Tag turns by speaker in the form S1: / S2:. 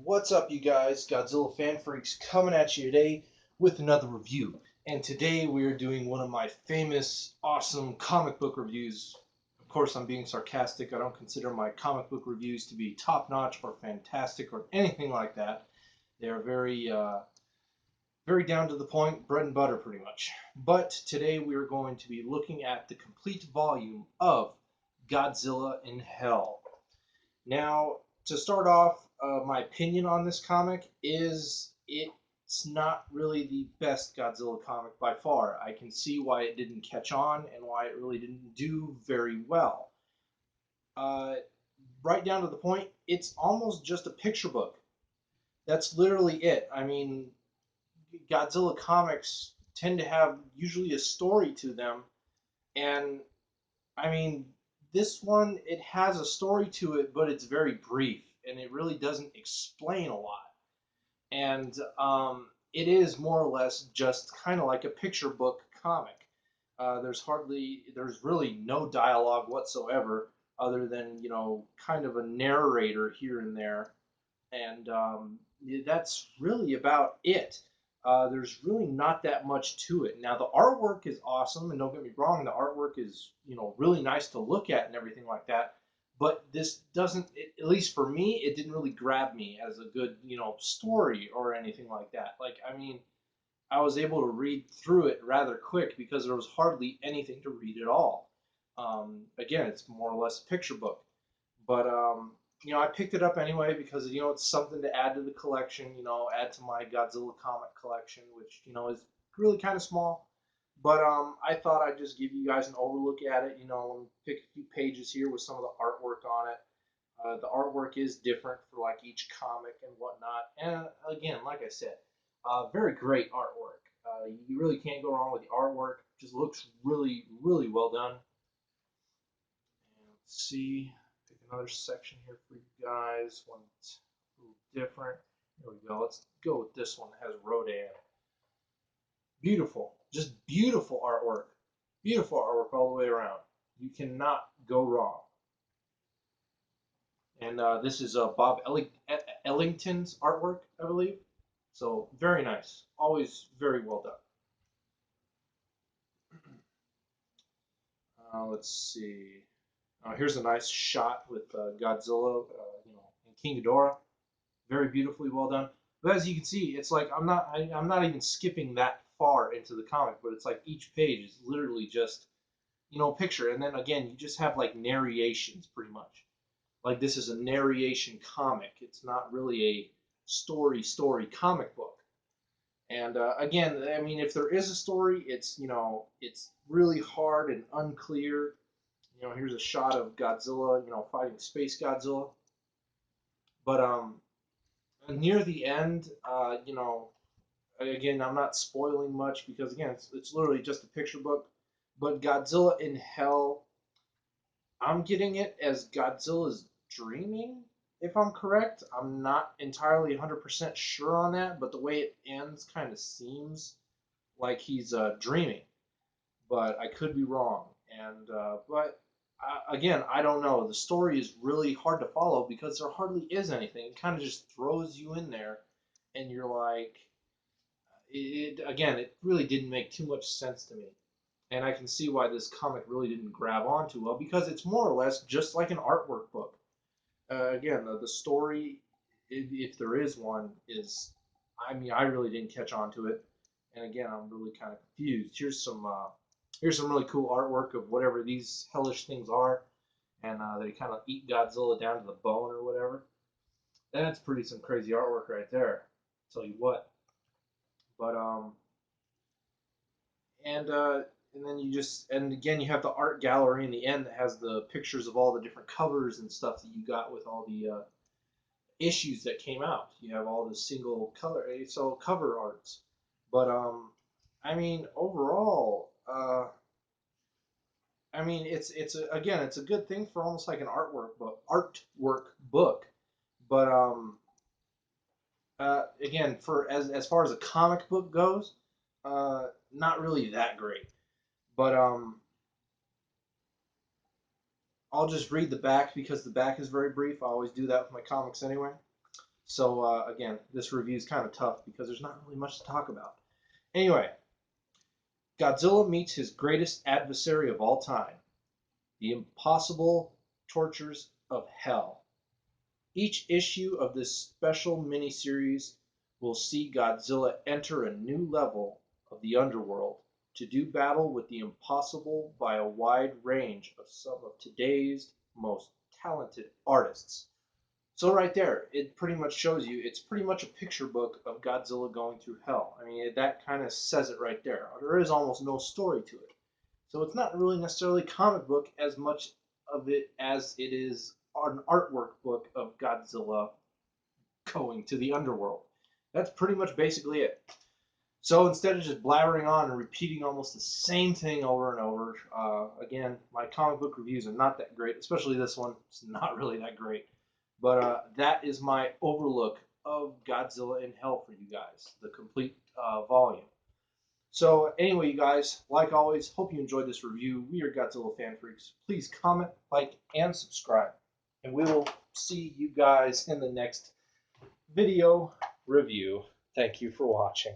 S1: What's up, you guys? Godzilla Fan Freaks coming at you today with another review. And today we are doing one of my famous, awesome comic book reviews. Of course, I'm being sarcastic. I don't consider my comic book reviews to be top notch or fantastic or anything like that. They are very down to the point, bread and butter, pretty much. But today we are going to be looking at the complete volume of Godzilla in Hell. Now, to start off, my opinion on this comic is it's not really the best Godzilla comic by far. I can see why it didn't catch on and why it really didn't do very well. Uh, right down to the point, it's almost just a picture book. That's literally it. I mean, Godzilla comics tend to have usually a story to them, and I mean, this one, it has a story to it, but it's very brief and it really doesn't explain a lot. And it is more or less just kind of like a picture book comic. There's really no dialogue whatsoever other than, kind of a narrator here and there. And that's really about it. There's really not that much to it. Now the artwork is awesome, and don't get me wrong, the artwork is really nice to look at and everything like that. But this doesn't, at least for me, it didn't really grab me as a good story or anything like that. Like I mean, I was able to read through it rather quick because there was hardly anything to read at all. Again, it's more or less a picture book. But I picked it up anyway because it's something to add to the collection. Add to my Godzilla comic collection, which is really kind of small. But I thought I'd just give you guys an overlook at it. And pick a few pages here with some of the artwork on it. The artwork is different for like each comic and whatnot. And again, like I said, very great artwork. You really can't go wrong with the artwork. Just looks really, really well done. And let's see, pick another section here for you guys. One that's a little different. Here we go. Let's go with this one that has Rodan. Beautiful, just beautiful artwork. Beautiful artwork all the way around. You cannot go wrong. And this is Bob Ellington's artwork, I believe. So very nice. Always very well done. Let's see. Here's a nice shot with Godzilla, and King Ghidorah. Very beautifully well done. But as you can see, it's like I'm not even skipping that far into the comic, but it's like each page is literally just picture, and then again you just have like narrations pretty much. Like this is a narration comic. It's not really a story comic book. And again, I mean, if there is a story, it's really hard and unclear. Here's a shot of Godzilla, fighting Space Godzilla. But near the end, again, I'm not spoiling much because again, it's literally just a picture book. But Godzilla in Hell, I'm getting it as Godzilla's dreaming, if I'm correct. I'm not entirely 100% sure on that, but the way it ends kind of seems like he's dreaming. But I could be wrong. And but again, I don't know. The story is really hard to follow because there hardly is anything. It kind of just throws you in there, and you're like, it really didn't make too much sense to me. And I can see why this comic really didn't grab on too well because it's more or less just like an artwork book. Again, the story, if there is one, is, I mean, I really didn't catch on to it. And again, I'm really kind of confused. Here's some really cool artwork of whatever these hellish things are, and they kind of eat Godzilla down to the bone or whatever. That's pretty some crazy artwork right there. Tell you what. But and uh, and then and again you have the art gallery in the end that has the pictures of all the different covers and stuff that you got with all the issues that came out. You have all the single color, so cover arts. But I mean overall, I mean again it's a good thing for almost like an artwork book. But again, for as far as a comic book goes, not really that great. But I'll just read the back because the back is very brief. I always do that with my comics anyway. So again, this review is kind of tough because there's not really much to talk about. Anyway, Godzilla meets his greatest adversary of all time, the impossible tortures of hell. Each issue of this special miniseries will see Godzilla enter a new level of the underworld to do battle with the impossible by a wide range of some of today's most talented artists. So right there, it pretty much shows you it's pretty much a picture book of Godzilla going through hell. I mean, that kind of says it right there. There is almost no story to it. So it's not really necessarily a comic book as much of it as it is an artwork book of Godzilla going to the underworld. That's pretty much basically it. So instead of just blabbering on and repeating almost the same thing over and over, again, my comic book reviews are not that great, especially this one. It's not really that great. But that is my overlook of Godzilla in Hell for you guys, the complete volume. So anyway, you guys, like always, hope you enjoyed this review. We are Godzilla fan freaks. Please comment, like, and subscribe. And we will see you guys in the next video review. Thank you for watching.